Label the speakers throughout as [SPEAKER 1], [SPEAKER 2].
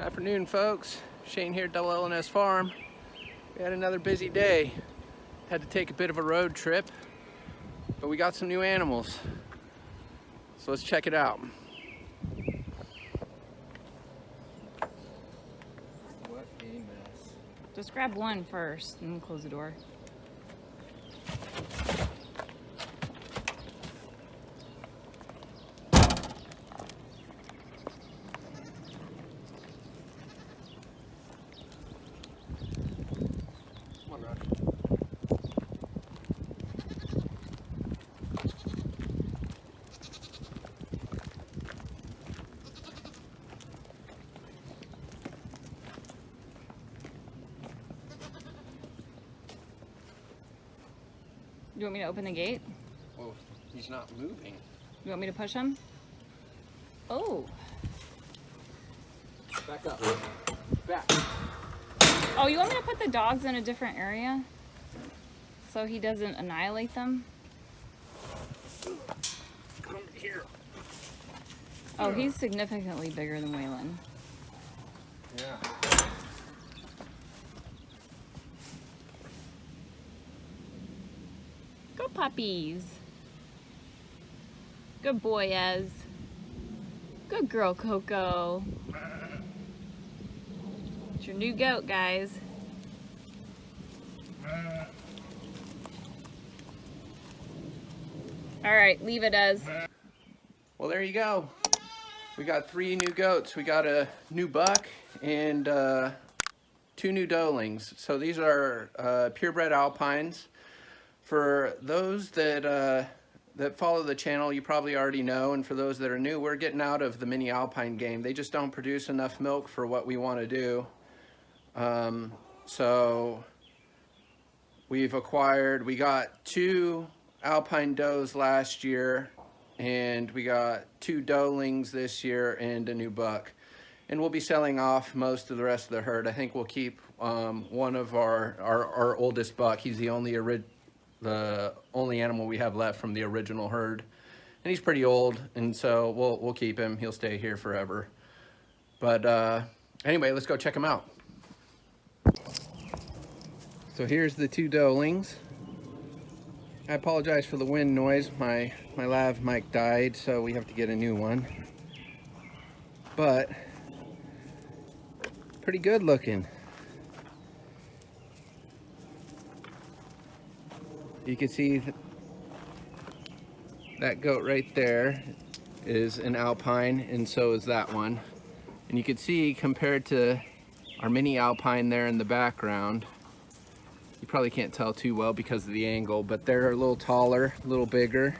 [SPEAKER 1] Afternoon, folks. Shane here at L&S Farm. We had another busy day. Had to take a bit of a road trip, but we got some new animals. So let's check it out. What a mess.
[SPEAKER 2] Just grab one first and close the door.
[SPEAKER 1] Come on, Rocky.
[SPEAKER 2] You want me to open the gate?
[SPEAKER 1] Well, he's not moving.
[SPEAKER 2] You want me to push him? Oh.
[SPEAKER 1] Back up. Back.
[SPEAKER 2] Oh, you want me to put the dogs in a different area? So he doesn't annihilate them?
[SPEAKER 1] Come here.
[SPEAKER 2] Oh, he's significantly bigger than Waylon.
[SPEAKER 1] Yeah.
[SPEAKER 2] Go puppies. Good boy, Ez. Good girl, Coco. It's your new goat, guys. All right, leave it, Ez.
[SPEAKER 1] Well, there you go. We got 3 new goats. We got a new buck and 2 new Dowlings. So these are purebred alpines. For those that follow the channel, you probably already know, and for those that are new, we're getting out of the mini-alpine game. They just don't produce enough milk for what we want to do. So we got 2 alpine does last year, and we got 2 Dowlings this year and a new buck. And we'll be selling off most of the rest of the herd. I think we'll keep one of our oldest buck. He's the only animal we have left from the original herd, and he's pretty old, and so we'll keep him. He'll stay here forever. But anyway, let's go check him out. So here's the 2 Dowlings. I apologize for the wind noise. My lav mic died, so we have to get a new one. But pretty good looking. You can see that goat right there is an alpine, and so is that one. And you can see, compared to our mini alpine there in the background, you probably can't tell too well because of the angle, but they're a little taller, a little bigger.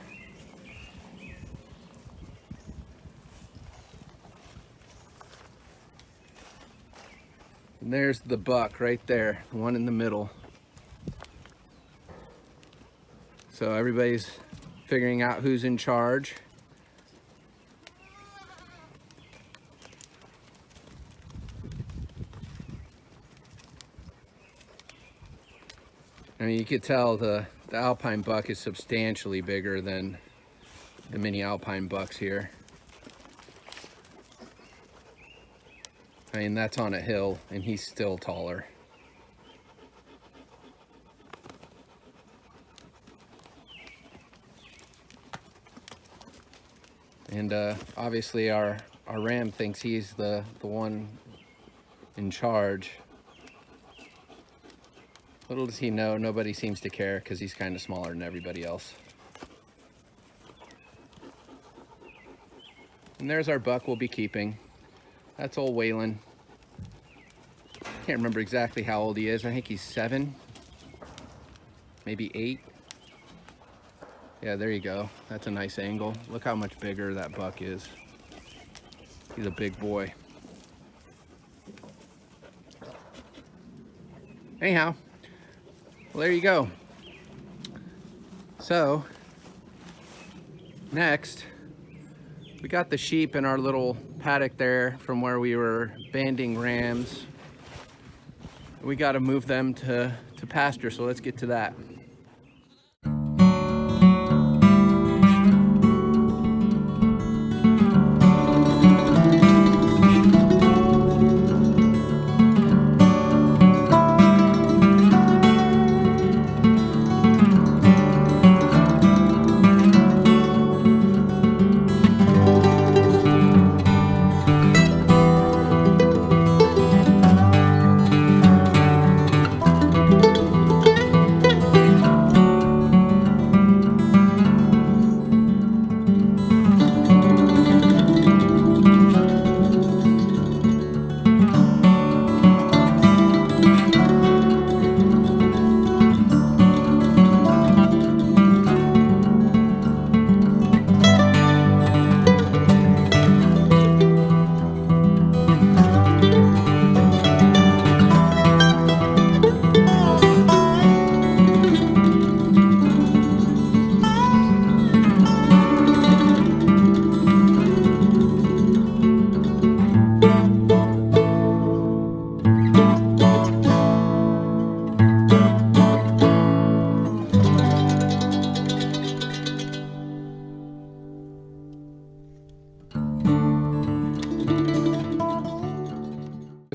[SPEAKER 1] And there's the buck right there, the one in the middle. So everybody's figuring out who's in charge. I mean, you could tell the alpine buck is substantially bigger than the mini alpine bucks here. I mean, that's on a hill and he's still taller. And obviously our ram thinks he's the one in charge. Little does he know, nobody seems to care because he's kind of smaller than everybody else. And there's our buck we'll be keeping. That's old Waylon. Can't remember exactly how old he is. I think he's 7, maybe 8. Yeah, there you go. That's a nice angle. Look how much bigger that buck is. He's a big boy. Anyhow, well, there you go. So, next, we got the sheep in our little paddock there from where we were banding rams. We got to move them to pasture, so let's get to that.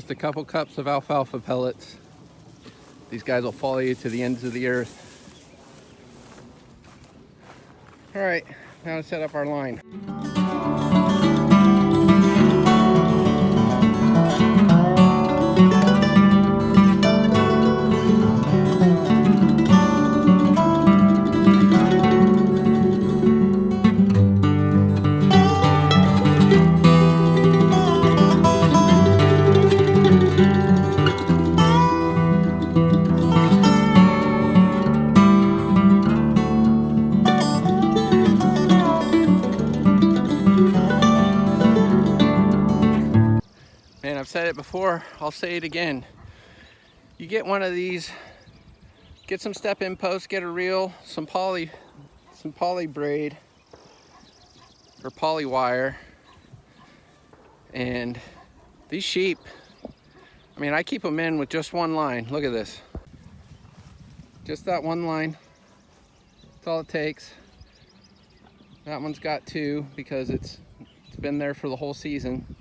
[SPEAKER 1] Just a couple cups of alfalfa pellets. These guys will follow you to the ends of the earth. All right, now to set up our line. Man, I've said it before, I'll say it again. You get one of these, get some step-in posts, get a reel, some poly braid or poly wire, and these sheep, I mean, I keep them in with just one line. Look at this. Just that one line. That's all it takes. That one's got two because it's been there for the whole season.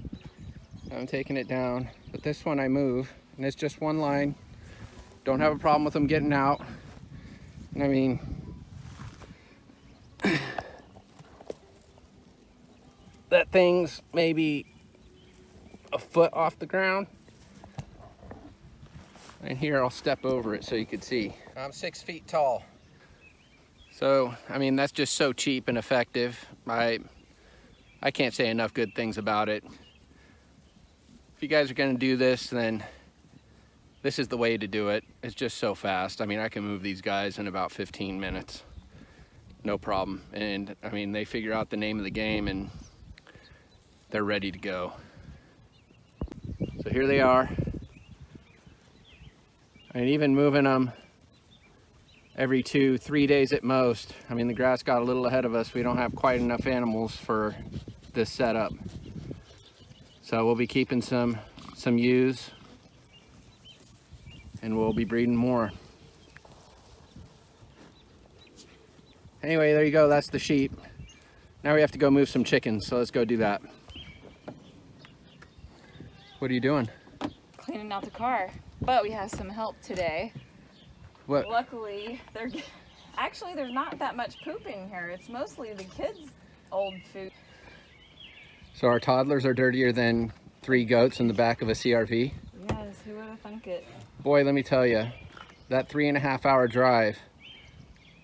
[SPEAKER 1] I'm taking it down, but this one I move, and it's just one line. Don't have a problem with them getting out. And I mean, that thing's maybe a foot off the ground. And here I'll step over it so you can see. I'm 6 feet tall. So, I mean, that's just so cheap and effective. I can't say enough good things about it. If you guys are gonna do this, then this is the way to do it. It's just so fast. I mean, I can move these guys in about 15 minutes. No problem. And I mean, they figure out the name of the game and they're ready to go. So here they are. And even moving them every 2-3 days at most. I mean, the grass got a little ahead of us. We don't have quite enough animals for this setup. So we'll be keeping some ewes, and we'll be breeding more. Anyway, there you go, that's the sheep. Now we have to go move some chickens, so let's go do that. What are you doing?
[SPEAKER 2] Cleaning out the car. But we have some help today.
[SPEAKER 1] What?
[SPEAKER 2] Luckily, actually there's not that much poop in here. It's mostly the kids' old food.
[SPEAKER 1] So our toddlers are dirtier than 3 goats in the back of a CRV?
[SPEAKER 2] Yes, who would have thunk it?
[SPEAKER 1] Boy, let me tell you, that 3.5-hour drive,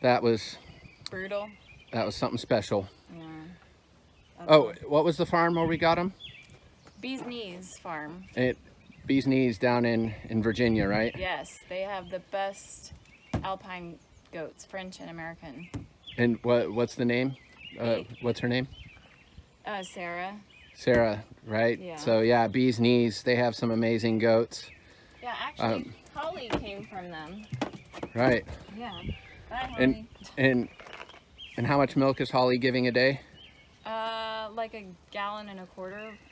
[SPEAKER 1] that was
[SPEAKER 2] Brutal.
[SPEAKER 1] That was something special.
[SPEAKER 2] Yeah.
[SPEAKER 1] Oh, what was the farm where we got them?
[SPEAKER 2] Bee's Knees Farm.
[SPEAKER 1] Bee's Knees down in Virginia, right?
[SPEAKER 2] Yes, they have the best alpine goats, French and American.
[SPEAKER 1] And what's the name? What's her name?
[SPEAKER 2] Sarah.
[SPEAKER 1] Sarah, right?
[SPEAKER 2] Yeah.
[SPEAKER 1] So yeah, Bee's Knees, they have some amazing goats.
[SPEAKER 2] Yeah, actually, Holly came from them.
[SPEAKER 1] Right.
[SPEAKER 2] Yeah. Bye, Holly.
[SPEAKER 1] And how much milk is Holly giving a day?
[SPEAKER 2] Like 1.25 gallons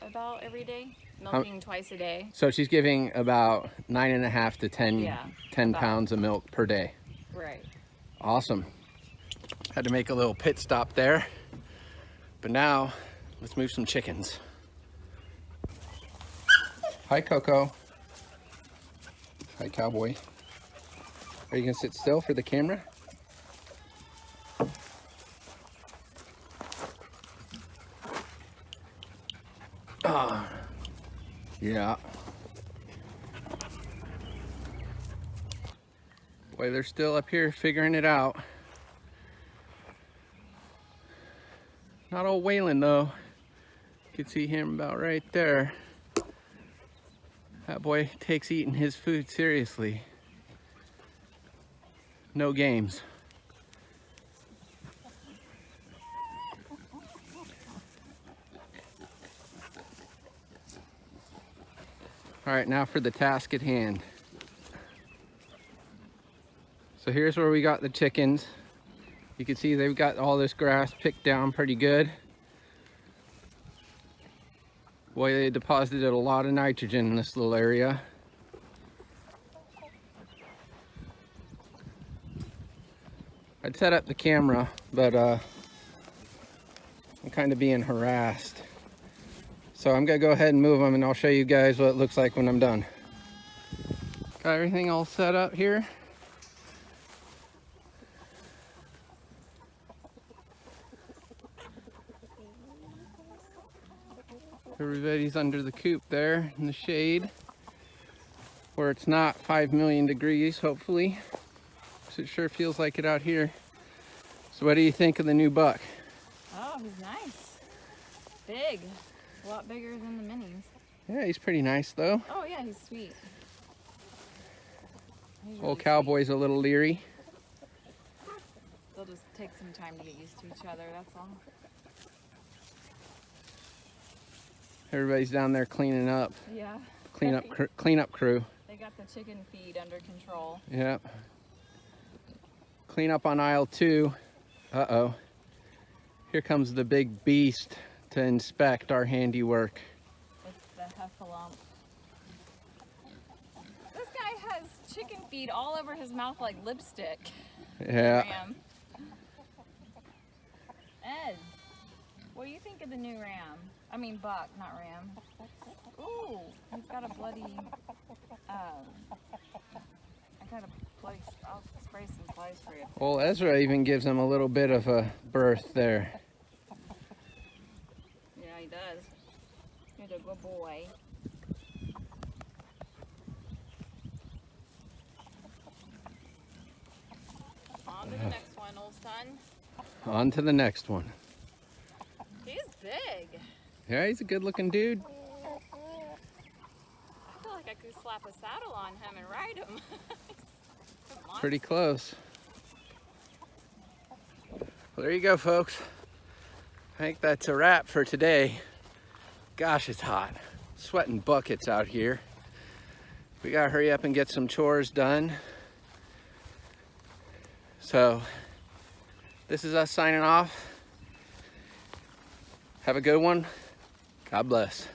[SPEAKER 2] about every day. Milking twice a day.
[SPEAKER 1] So she's giving about 9.5 to 10
[SPEAKER 2] about.
[SPEAKER 1] pounds of milk per day.
[SPEAKER 2] Right.
[SPEAKER 1] Awesome. Had to make a little pit stop there. But now, let's move some chickens. Hi, Coco. Hi, Cowboy. Are you gonna sit still for the camera? Yeah. Boy, they're still up here figuring it out. Not old Waylon though. You can see him about right there. That boy takes eating his food seriously. No games. All right, now for the task at hand. So here's where we got the chickens. You can see they've got all this grass picked down pretty good. Boy, they deposited a lot of nitrogen in this little area. I'd set up the camera, but I'm kind of being harassed. So I'm gonna go ahead and move them, and I'll show you guys what it looks like when I'm done. Got everything all set up here. Everybody's under the coop there in the shade, where it's not 5 million degrees, hopefully. So it sure feels like it out here. So what do you think of the new buck?
[SPEAKER 2] Oh, he's nice. Big. A lot bigger than the minis.
[SPEAKER 1] Yeah, he's pretty nice though.
[SPEAKER 2] Oh yeah, he's sweet. He's
[SPEAKER 1] Old
[SPEAKER 2] really
[SPEAKER 1] cowboy's a little leery.
[SPEAKER 2] sweet. They'll just take some time to get used to each other, that's all.
[SPEAKER 1] Everybody's down there cleaning up.
[SPEAKER 2] Yeah.
[SPEAKER 1] Cleanup crew.
[SPEAKER 2] They got the chicken feed under control.
[SPEAKER 1] Yep. Clean up on aisle 2. Uh-oh. Here comes the big beast to inspect our handiwork.
[SPEAKER 2] It's the heffalump. This guy has chicken feed all over his mouth like lipstick.
[SPEAKER 1] Yeah.
[SPEAKER 2] Ram. Ed, what do you think of the new ram? I mean buck, not ram. Ooh, he's got a bloody, I'll spray some flies for you.
[SPEAKER 1] Well, Ezra even gives him a little bit of a berth there.
[SPEAKER 2] Yeah, he does. He's a good boy. On to the next one, old son.
[SPEAKER 1] On to the next one.
[SPEAKER 2] He's big.
[SPEAKER 1] Yeah, he's a good looking dude.
[SPEAKER 2] I feel like I could slap a saddle on him and ride him.
[SPEAKER 1] Pretty close. Well, there you go, folks. I think that's a wrap for today. Gosh, it's hot. Sweating buckets out here. We gotta hurry up and get some chores done. So, this is us signing off. Have a good one. God bless.